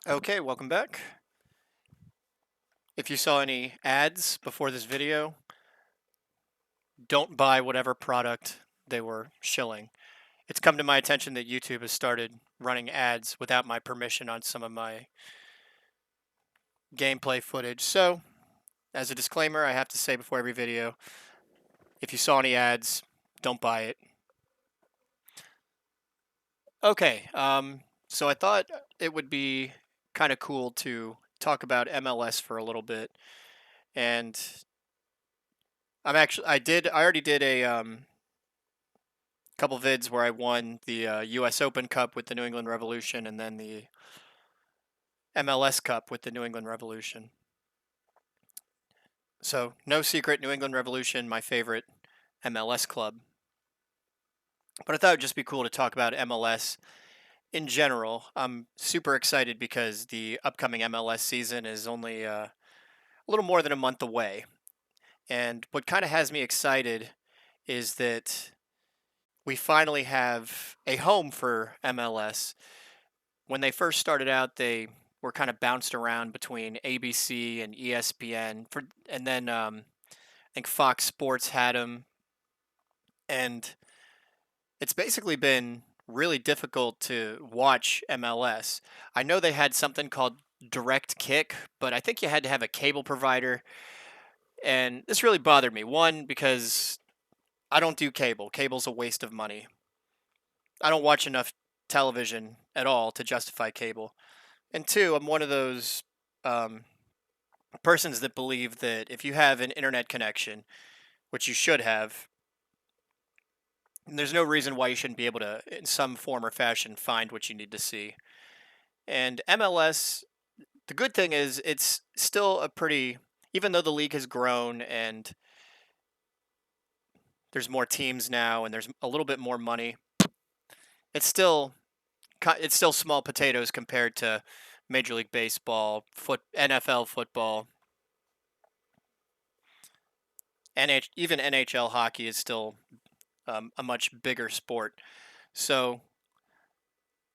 Okay, welcome back. If you saw any ads before this video, don't buy whatever product they were shilling. It's come to my attention that YouTube has started running ads without my permission on some of my gameplay footage. So, as a disclaimer, I have to say before every video, if you saw any ads, don't buy it. Okay, so I thought it would be kind of cool to talk about MLS for a little bit, and I already did a couple vids where I won the U.S. Open Cup with the New England Revolution and then the MLS Cup with the New England Revolution. So, no secret, New England Revolution, my favorite MLS club. But I thought it would just be cool to talk about MLS in general. I'm super excited because the upcoming MLS season is only a little more than a month away. And what kind of has me excited is that we finally have a home for MLS. When they first started out, they were kind of bounced around between ABC and ESPN and then I think Fox Sports had them, and it's basically been really difficult to watch MLS. I know they had something called Direct Kick, but I think you had to have a cable provider, and this really bothered me. One, because I don't do cable. Cable's a waste of money. I don't watch enough television at all to justify cable. And two, I'm one of those um, persons that believe that if you have an internet connection, which you should have, there's no reason why you shouldn't be able to, in some form or fashion, find what you need to see. And MLS, the good thing is it's still a pretty, even though the league has grown and there's more teams now and there's a little bit more money, it's still it's still small potatoes compared to Major League Baseball, NFL football, even NHL hockey is still a much bigger sport. So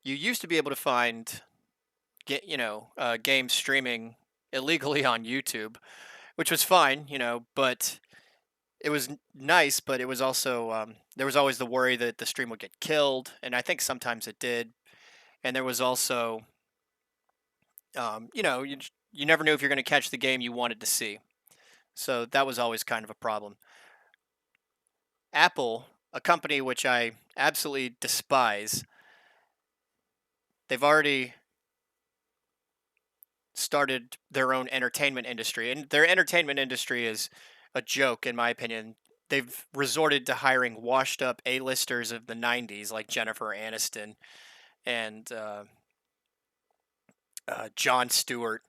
you used to be able to find games streaming illegally on YouTube, which was fine, but it was nice. But it was also there was always the worry that the stream would get killed, and I think sometimes it did. And there was also you never knew if you're going to catch the game you wanted to see. So that was always kind of a problem. Apple, a company which I absolutely despise, they've already started their own entertainment industry, and their entertainment industry is a joke, in my opinion. They've resorted to hiring washed up A-listers of the 90s like Jennifer Aniston and Jon Stewart,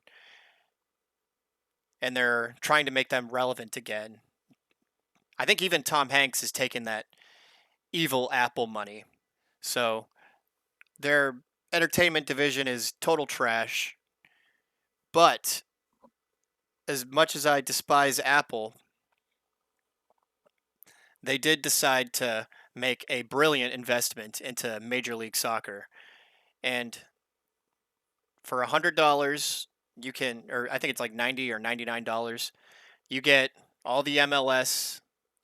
and they're trying to make them relevant again. I think even Tom Hanks has taken that evil Apple money. So their entertainment division is total trash. But as much as I despise Apple, they did decide to make a brilliant investment into Major League Soccer. And for $100, you can, or I think it's like 90 or $99, you get all the MLS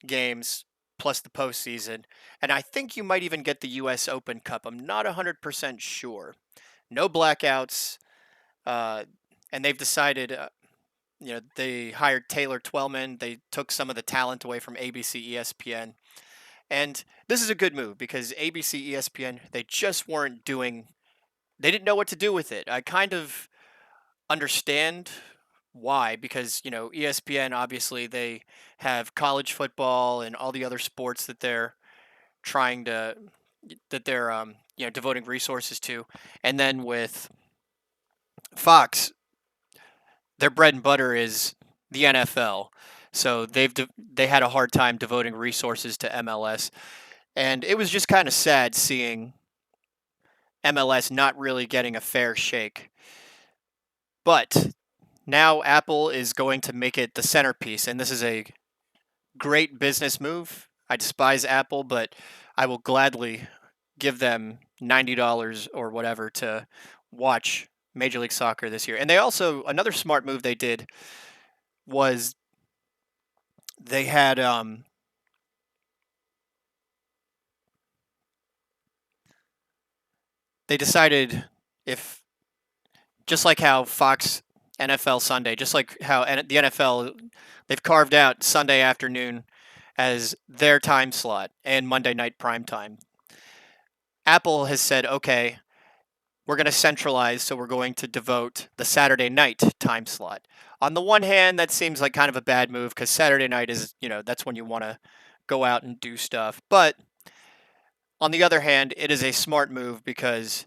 games plus the postseason. And I think you might even get the U.S. Open Cup. I'm not 100% sure. No blackouts. Uh, and they've decided, they hired Taylor Twellman. They took some of the talent away from ABC, ESPN. And this is a good move because ABC, ESPN, they didn't know what to do with it. I kind of understand why, because, ESPN, obviously, they have college football and all the other sports that trying to, they're devoting resources to. And then with Fox, their bread and butter is the NFL. So they had a hard time devoting resources to MLS, and it was just kind of sad seeing MLS not really getting a fair shake. But now Apple is going to make it the centerpiece, and this is a great business move. I despise Apple, but I will gladly give them $90 or whatever to watch Major League Soccer this year. And they also, another smart move they did was they had they decided, if just like how Fox NFL Sunday, just like how the NFL, they've carved out Sunday afternoon as their time slot and Monday night prime time. Apple has said, okay, we're going to centralize, so we're going to devote the Saturday night time slot. On the one hand, that seems like kind of a bad move because Saturday night is, that's when you want to go out and do stuff. But on the other hand, it is a smart move because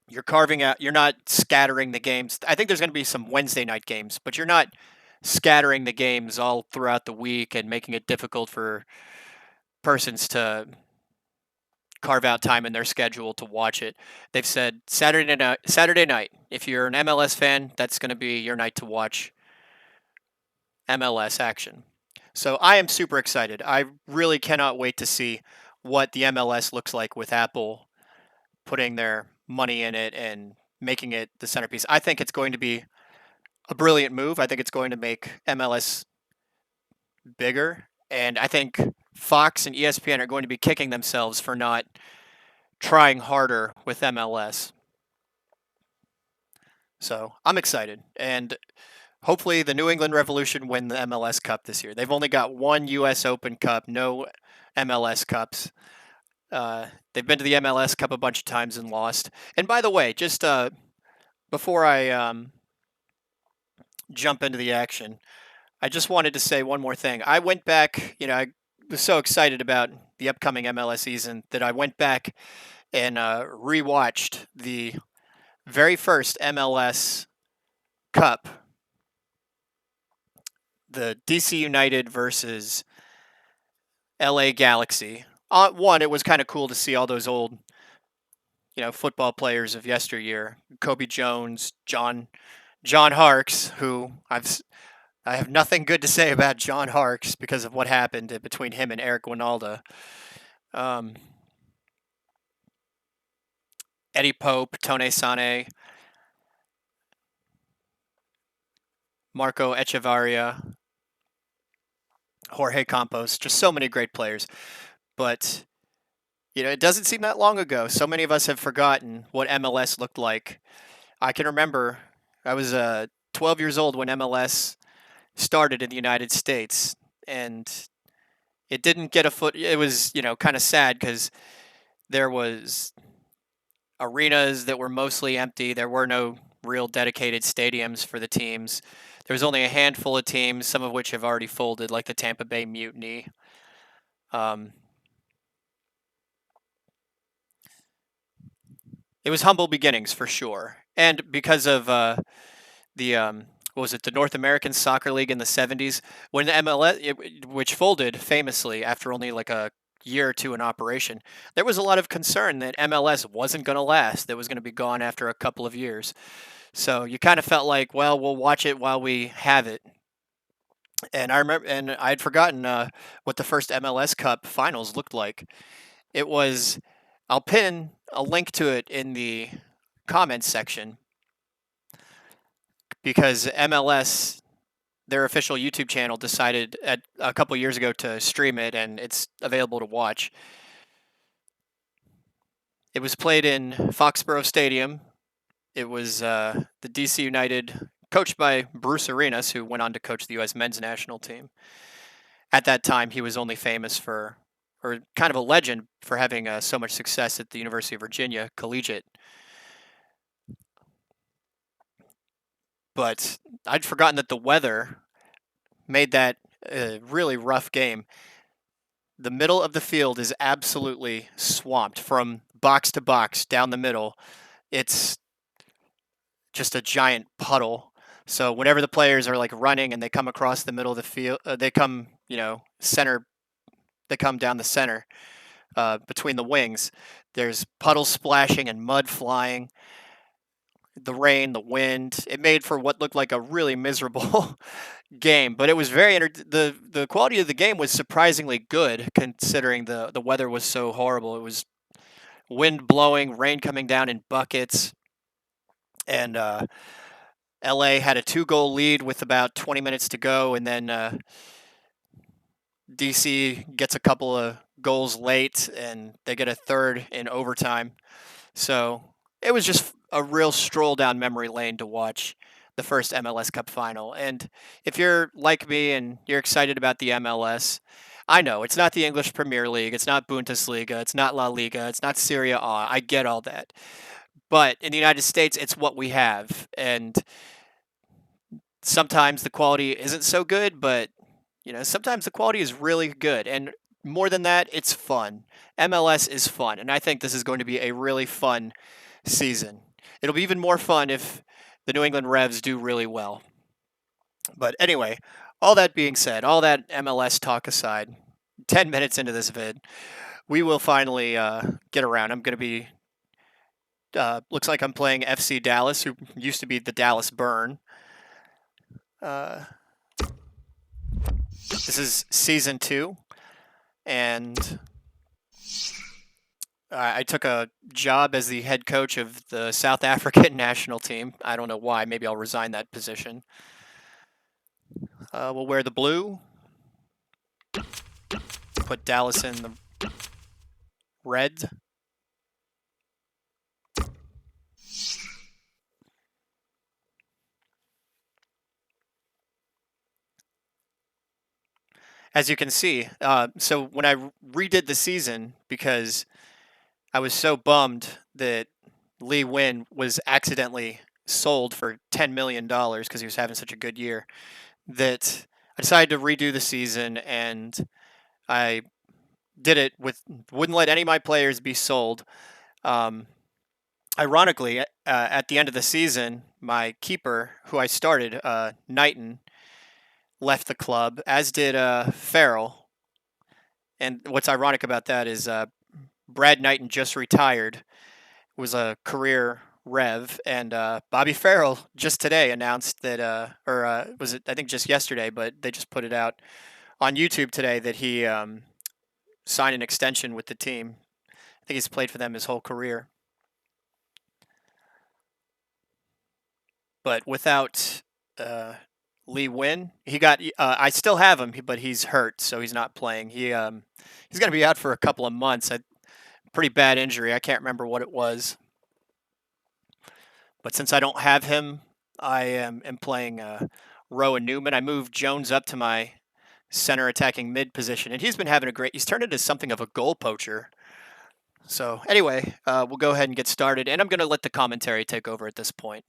you're carving out, you're not scattering the games. I think there's going to be some Wednesday night games, but you're not scattering the games all throughout the week and making it difficult for persons to carve out time in their schedule to watch it. They've said Saturday night. Saturday night. If you're an MLS fan, that's going to be your night to watch MLS action. So I am super excited. I really cannot wait to see what the MLS looks like with Apple putting their money in it and making it the centerpiece. I think it's going to be a brilliant move. I think it's going to make MLS bigger, and I think Fox and ESPN are going to be kicking themselves for not trying harder with MLS. So I'm excited, and hopefully the New England Revolution win the MLS Cup this year. They've only got one U.S. Open Cup, no MLS Cups. They've been to the MLS Cup a bunch of times and lost. And by the way, just before I jump into the action, I just wanted to say one more thing. I went back, I was so excited about the upcoming MLS season that I went back and rewatched the very first MLS Cup, the DC United versus LA Galaxy. One, it was kind of cool to see all those old, football players of yesteryear. Kobe Jones, John Harkes, who I have nothing good to say about John Harkes because of what happened between him and Eric Winalda. Eddie Pope, Tone Sane, Marco Echevarria, Jorge Campos, just so many great players. But, it doesn't seem that long ago. So many of us have forgotten what MLS looked like. I can remember I was 12 years old when MLS started in the United States, and it didn't get a foot. It was, kind of sad because there was arenas that were mostly empty. There were no real dedicated stadiums for the teams. There was only a handful of teams, some of which have already folded, like the Tampa Bay Mutiny. It was humble beginnings for sure, and because of the what was it, the North American Soccer League in the 70s, when the MLS, which folded famously after only like a year or two in operation, there was a lot of concern that MLS wasn't going to last, that was going to be gone after a couple of years. So you kind of felt like, well, we'll watch it while we have it. And I remember, and I'd forgotten what the first MLS Cup finals looked like. It was, I'll pin a link to it in the comments section because MLS, their official YouTube channel, decided a couple years ago to stream it, and it's available to watch. It was played in Foxborough Stadium. It was the DC United, coached by Bruce Arenas, who went on to coach the U.S. men's national team. At that time, he was only famous for, or kind of a legend for having so much success at the University of Virginia collegiate. But I'd forgotten that the weather made that a really rough game. The middle of the field is absolutely swamped from box to box down the middle. It's just a giant puddle. So whenever the players are like running and they come across the middle of the field, they come, center, they come down the center between the wings. There's puddles splashing and mud flying. The rain, the wind, it made for what looked like a really miserable game, but it was the quality of the game was surprisingly good considering the weather was so horrible. It was wind blowing, rain coming down in buckets. and LA had a 2-goal lead with about 20 minutes to go, and then DC gets a couple of goals late, and they get a third in overtime. So it was just a real stroll down memory lane to watch the first MLS Cup final. And if you're like me and you're excited about the MLS, I know it's not the English Premier League, it's not Bundesliga, it's not La Liga, it's not Serie A. I get all that. But in the United States, it's what we have. And sometimes the quality isn't so good, but sometimes the quality is really good. And more than that, it's fun. MLS is fun, and I think this is going to be a really fun season. It'll be even more fun if the New England Revs do really well. But anyway, all that being said, all that MLS talk aside, 10 minutes into this vid, we will finally get around. I'm going to be, looks like I'm playing FC Dallas, who used to be the Dallas Burn. This is season 2, and I took a job as the head coach of the South African national team. I don't know why. Maybe I'll resign that position. We'll wear the blue. Put Dallas in the red. As you can see, so when I redid the season, because I was so bummed that Lee Win was accidentally sold for $10 million because he was having such a good year, that I decided to redo the season, and I did it wouldn't let any of my players be sold. Ironically, at the end of the season, my keeper, who I started, Knighton, left the club, as did Farrell. And what's ironic about that is Brad Knighton just retired, was a career Rev, and Bobby Farrell just today announced that, was it, I think just yesterday, but they just put it out on YouTube today, that he signed an extension with the team. I think he's played for them his whole career. But without Lee Win, he got. I still have him, but he's hurt, so he's not playing. He's going to be out for a couple of months. Pretty bad injury. I can't remember what it was. But since I don't have him, I am playing Rowan Newman. I moved Jones up to my center attacking mid position, and he's been having he's turned into something of a goal poacher. So anyway, we'll go ahead and get started, and I'm going to let the commentary take over at this point.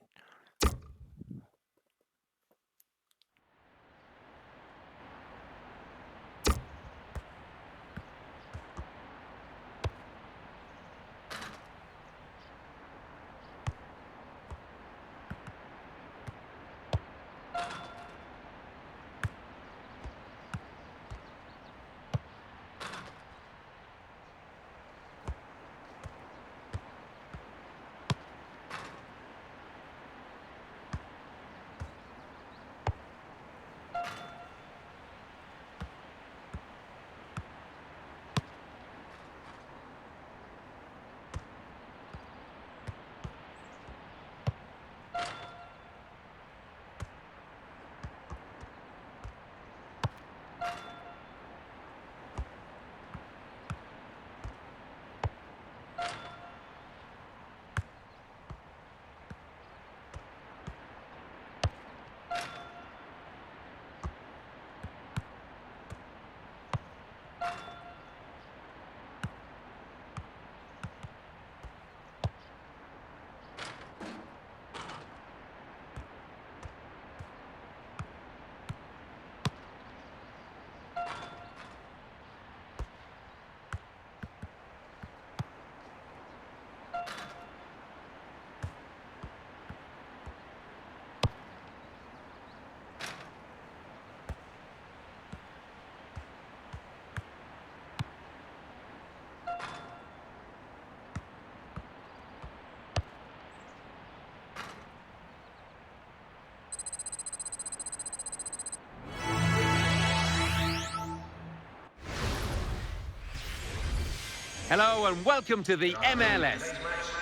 Hello and welcome to the MLS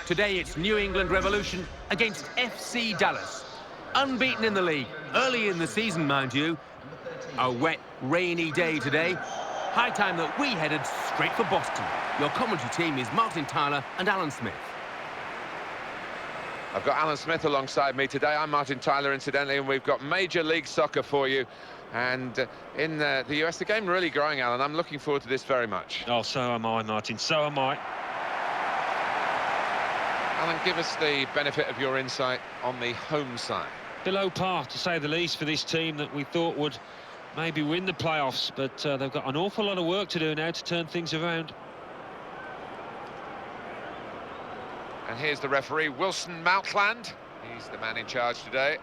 Today it's New England Revolution against FC Dallas. Unbeaten in the league, early in the season, mind you. A wet, rainy day today. High time that we headed straight for Boston. Your commentary team is Martin Tyler and Alan Smith. I've got Alan Smith alongside me today. I'm Martin Tyler, incidentally, and we've got Major League Soccer for you. And in the US, the game really growing, Alan. I'm looking forward to this very much. Oh, so am I, Martin. So am I. Alan, give us the benefit of your insight on the home side. Below par, to say the least, for this team that we thought would maybe win the playoffs, but they've got an awful lot of work to do now to turn things around. And here's the referee, Wilson Moutland. He's the man in charge today.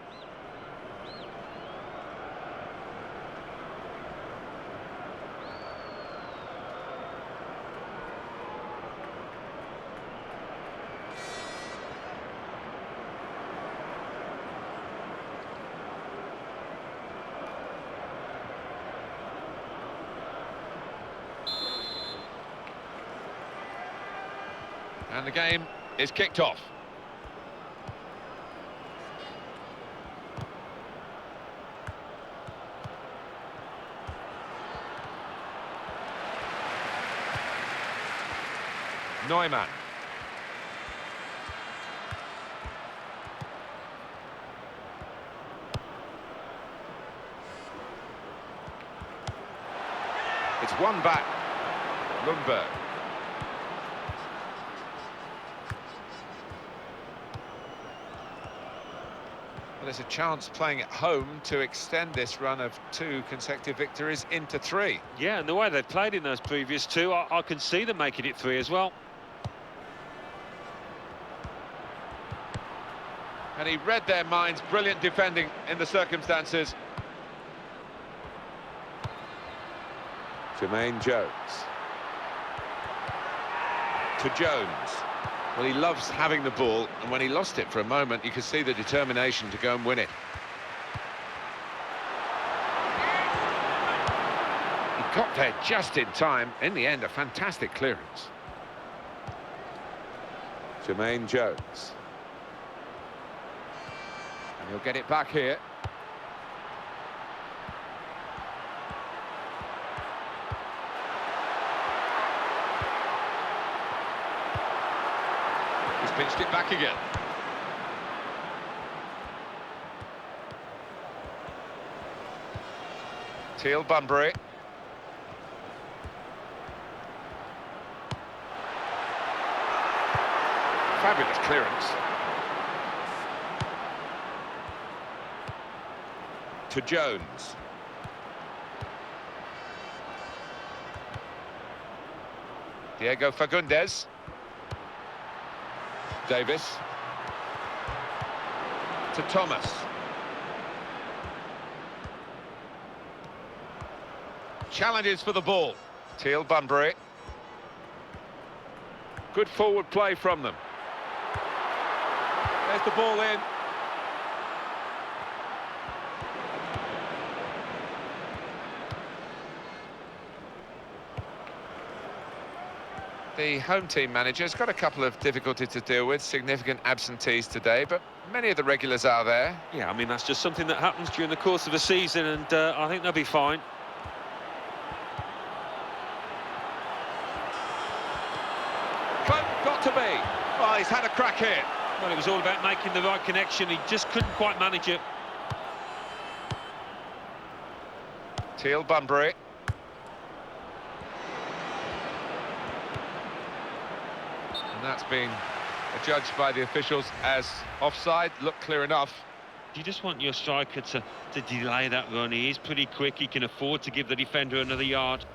And the game is kicked off. Neumann. It's one back. Lundberg. There's a chance playing at home to extend this run of 2 consecutive victories into 3. Yeah, and the way they've played in those previous 2, I can see them making it 3 as well. And he read their minds. Brilliant defending in the circumstances. Jermaine Jones. To Jones. Well, he loves having the ball, and when he lost it for a moment, you could see the determination to go and win it. He got there just in time. In the end, a fantastic clearance. Jermaine Jones. And he'll get it back here. Pinched it back again. Teal Bunbury. Fabulous clearance. To Jones. Diego Fagundes. Davis. To Thomas. Challenges for the ball. Teal Bunbury. Good forward play from them. There's the ball in. The home team manager's got a couple of difficulties to deal with, significant absentees today, but many of the regulars are there. Yeah, I mean, that's just something that happens during the course of a season, and I think they'll be fine. Got to be. Oh, he's had a crack here. Well, it was all about making the right connection. He just couldn't quite manage it. Teal Bunbury. And that's been adjudged by the officials as offside. Looked clear enough. You just want your striker to delay that run. He is pretty quick. He can afford to give the defender another yard.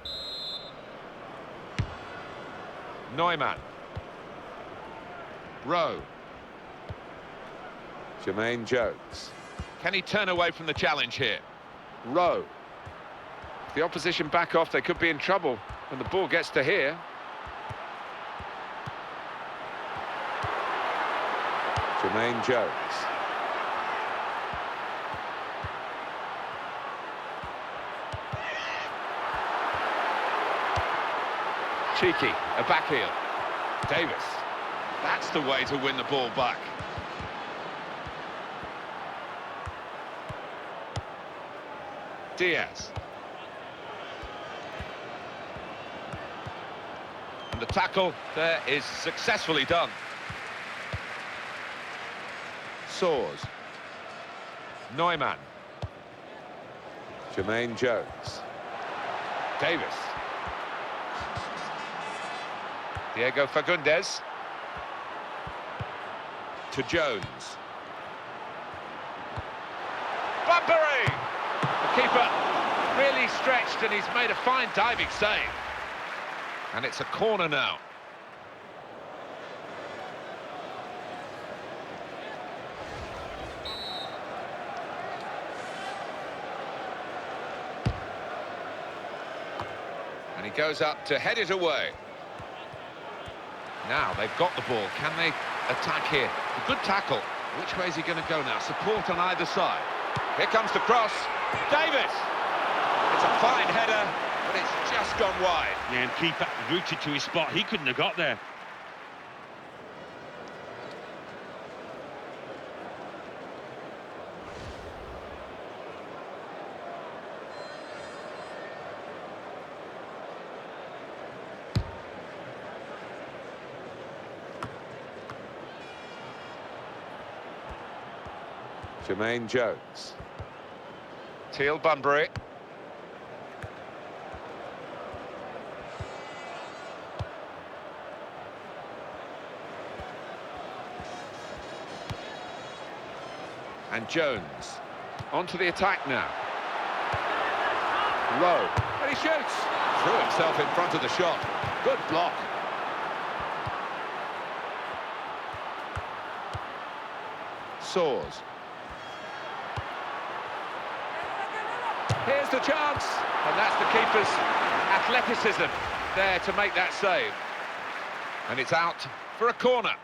Neumann. Rowe. Jermaine Jones. Can he turn away from the challenge here? Rowe. If the opposition back off, they could be in trouble when the ball gets to here. Jermaine Jones. Cheeky, a back heel. Davis. That's the way to win the ball back. Diaz. And the tackle there is successfully done. Soars. Neumann. Jermaine Jones. Davis. Diego Fagundes. To Jones. Bunbury! The keeper really stretched and he's made a fine diving save. And it's a corner now. And he goes up to head it away. Now they've got the ball. Can they attack here? A good tackle. Which way is he going to go now? Support on either side. Here comes the cross. Davis! It's a fine header, but it's just gone wide. Yeah, and keeper rooted to his spot. He couldn't have got there. Jermaine Jones. Teal Bunbury. And Jones. Onto the attack now. Low. And he shoots. Threw himself in front of the shot. Good block. Soars. Here's the chance, and that's the keeper's athleticism there to make that save. And it's out for a corner.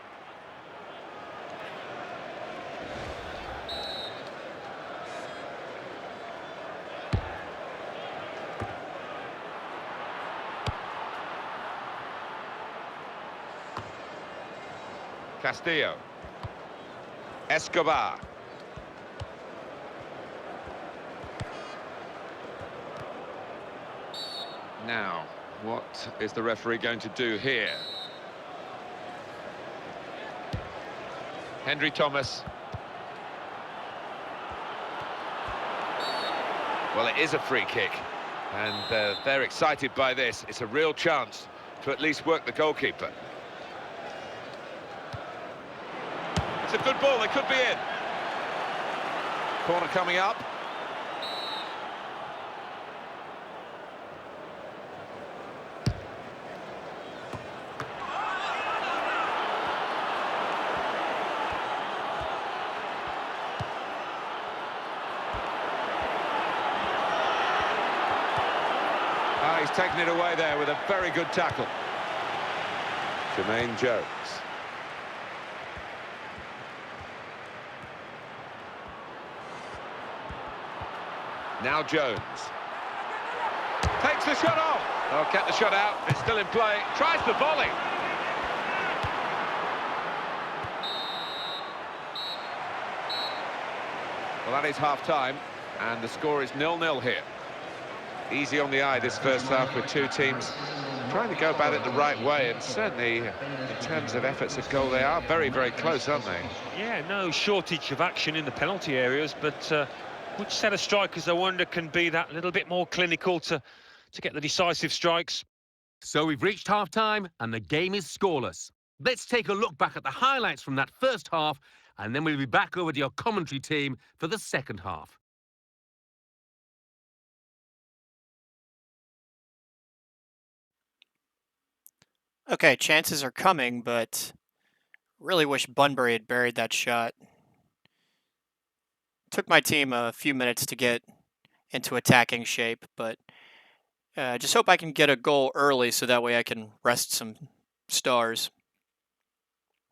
Castillo. Escobar. Now, what is the referee going to do here? Henry Thomas. Well, it is a free kick, and they're excited by this. It's a real chance to at least work the goalkeeper. It's a good ball, they could be in. Corner coming up. He's taken it away there with a very good tackle. Jermaine Jones. Now Jones. Takes the shot off. Oh, kept the shot out. It's still in play. Tries the volley. Well, that is half-time, and the score is 0-0 here. Easy on the eye this first half with two teams trying to go about it the right way, and certainly in terms of efforts at goal they are very, very close, aren't they? Yeah, no shortage of action in the penalty areas, but which set of strikers, I wonder, can be that little bit more clinical to get the decisive strikes? So we've reached half-time and the game is scoreless. Let's take a look back at the highlights from that first half, and then we'll be back over to your commentary team for the second half. Okay, chances are coming, but really wish Bunbury had buried that shot. Took my team a few minutes to get into attacking shape, but just hope I can get a goal early so that way I can rest some stars.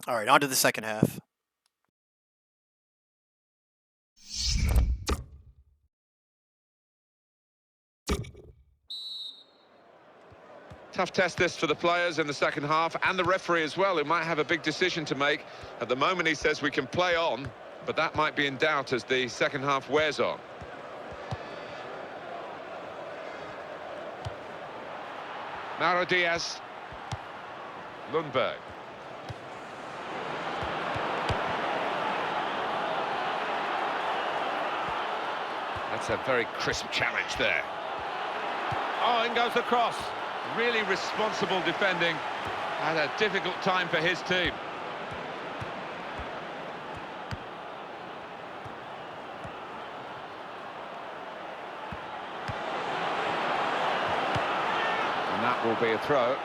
All right, on to the second half. Tough test this for the players in the second half, and the referee as well, who might have a big decision to make. At the moment, he says we can play on, but that might be in doubt as the second half wears on. Mauro Diaz. Lundberg. That's a very crisp challenge there. Oh, in goes the cross. Really responsible defending. Had a difficult time for his team. And that will be a throw.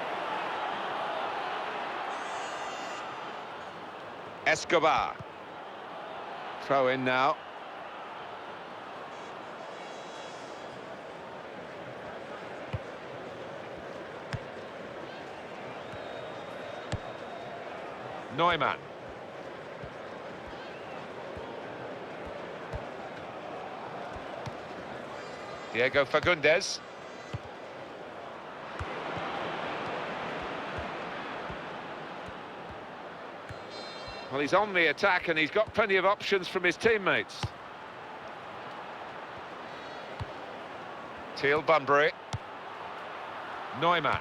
Escobar. Throw in now. Neumann. Diego Fagundes. Well, he's on the attack and he's got plenty of options from his teammates. Teal Bunbury. Neumann.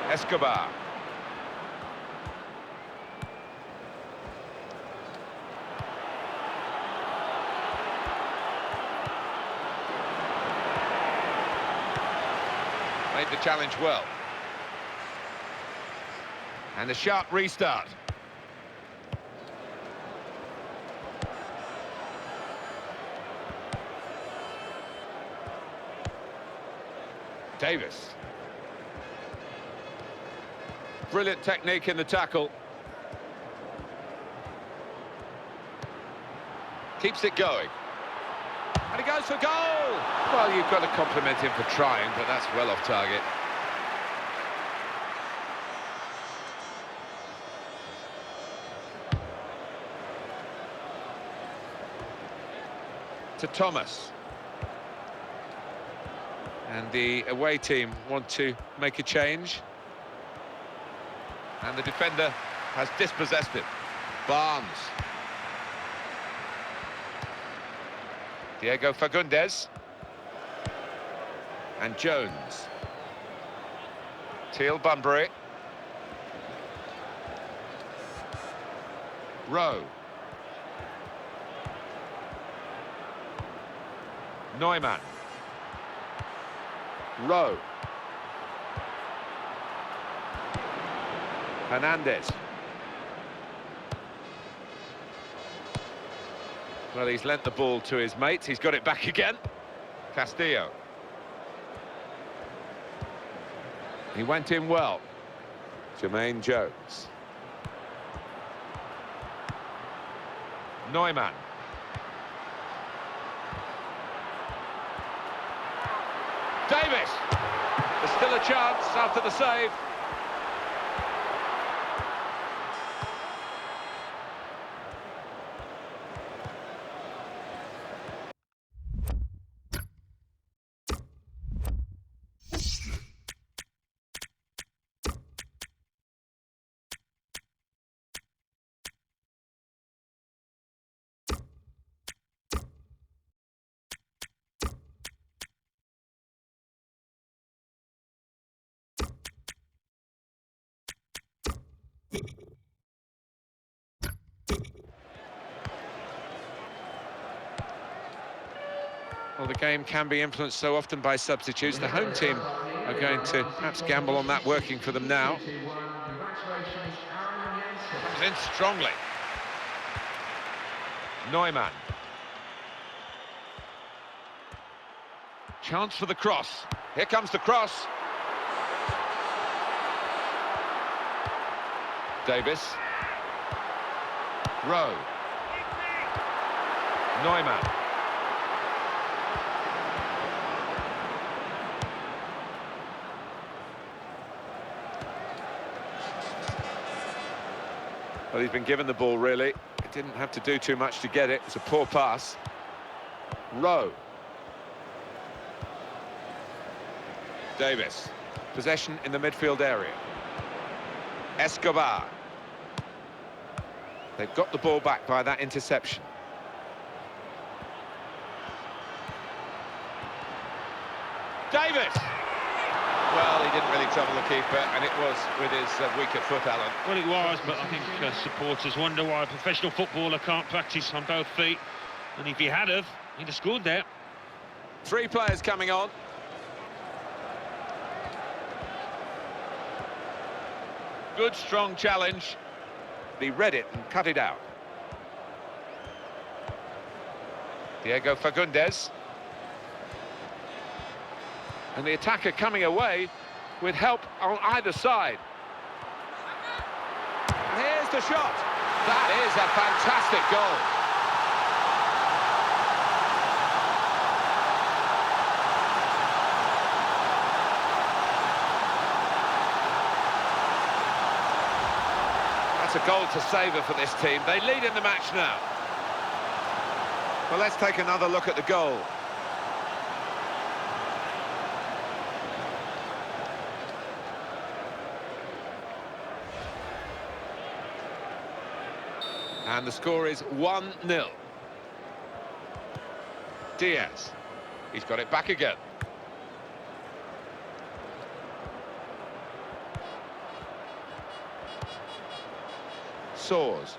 Escobar. Made the challenge well. And a sharp restart. Davis. Brilliant technique in the tackle. Keeps it going. And he goes for goal! Well, you've got to compliment him for trying, but that's well off target. To Thomas. And the away team want to make a change. And the defender has dispossessed it. Barnes. Diego Fagundes. And Jones. Teal Bunbury. Rowe. Neumann. Rowe. Hernandez. Well, he's lent the ball to his mate. He's got it back again. Castillo. He went in well. Jermaine Jones. Neumann. Davis. There's still a chance after the save. Well, the game can be influenced so often by substitutes. The home team are going to perhaps gamble on that working for them now. In strongly. Neumann. Chance for the cross. Here comes the cross. Davis. Rowe. Neumann. Well, he's been given the ball, really. He didn't have to do too much to get it. It's a poor pass. Rowe. Davis. Possession in the midfield area. Escobar. They've got the ball back by that interception. Davis! Well, he didn't really trouble the keeper, and it was with his weaker foot, Alan. Well, it was, but I think supporters wonder why a professional footballer can't practice on both feet. And if he had have, he'd have scored there. 3 players coming on. Good, strong challenge. He read it and cut it out. Diego Fagundes. And the attacker coming away with help on either side. And here's the shot. That is a fantastic goal. That's a goal to savour for this team. They lead in the match now. Well, let's take another look at the goal. And the score is 1-0. Diaz. He's got it back again. Soars.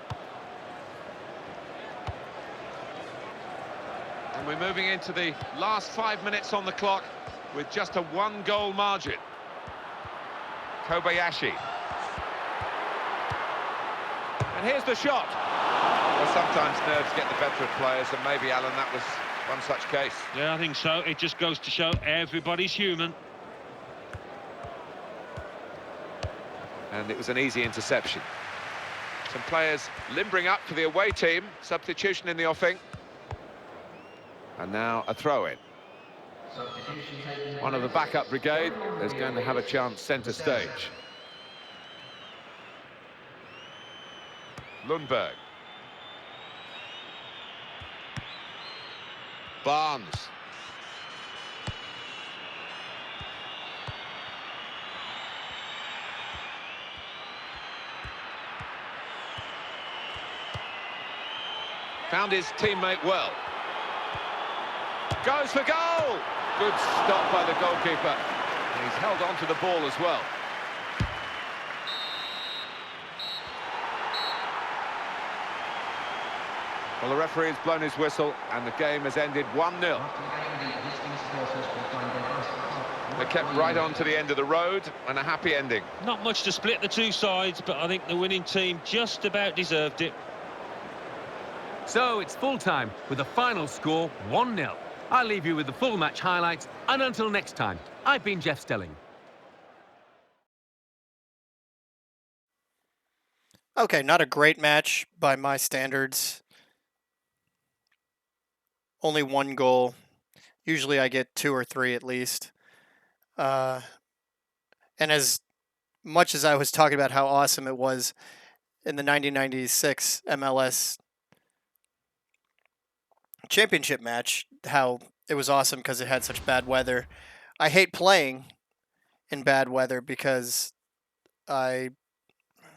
And we're moving into the last 5 minutes on the clock with just a 1-goal margin. Kobayashi. And here's the shot. Well, sometimes nerves get the better of players, and maybe, Alan, that was one such case. Yeah, I think so. It just goes to show everybody's human. And it was an easy interception. Some players limbering up for the away team. Substitution in the offing. And now a throw-in. One of the backup brigade is going to have a chance centre stage. Lundberg. Barnes. Found his teammate well. Goes for goal! Good stop by the goalkeeper. He's held on to the ball as well. Well, the referee has blown his whistle and the game has ended 1-0. They kept right on to the end of the road and a happy ending. Not much to split the two sides, but I think the winning team just about deserved it. So it's full time with the final score 1-0. I'll leave you with the full match highlights, and until next time, I've been Jeff Stelling. Okay, not a great match by my standards. Only 1 goal. Usually I get 2 or 3 at least. And as much as I was talking about how awesome it was in the 1996 MLS championship match, how it was awesome because it had such bad weather. I hate playing in bad weather because I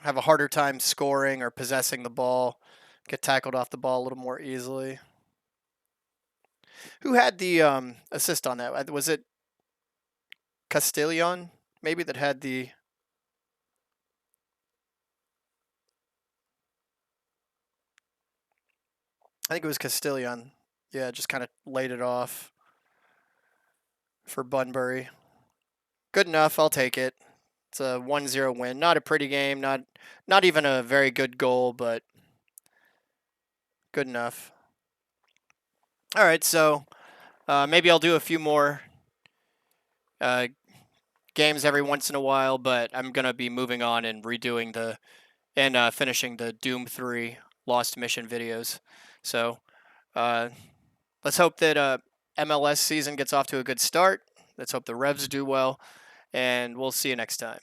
have a harder time scoring or possessing the ball, get tackled off the ball a little more easily. Who had the assist on that? Was it Castillon, maybe, that had the... I think it was Castillon. Yeah, just kind of laid it off for Bunbury. Good enough, I'll take it. It's a 1-0 win. Not a pretty game, not even a very good goal, but good enough. All right, so maybe I'll do a few more games every once in a while, but I'm going to be moving on and redoing and finishing the Doom 3 Lost Mission videos. So let's hope that MLS season gets off to a good start. Let's hope the Revs do well, and we'll see you next time.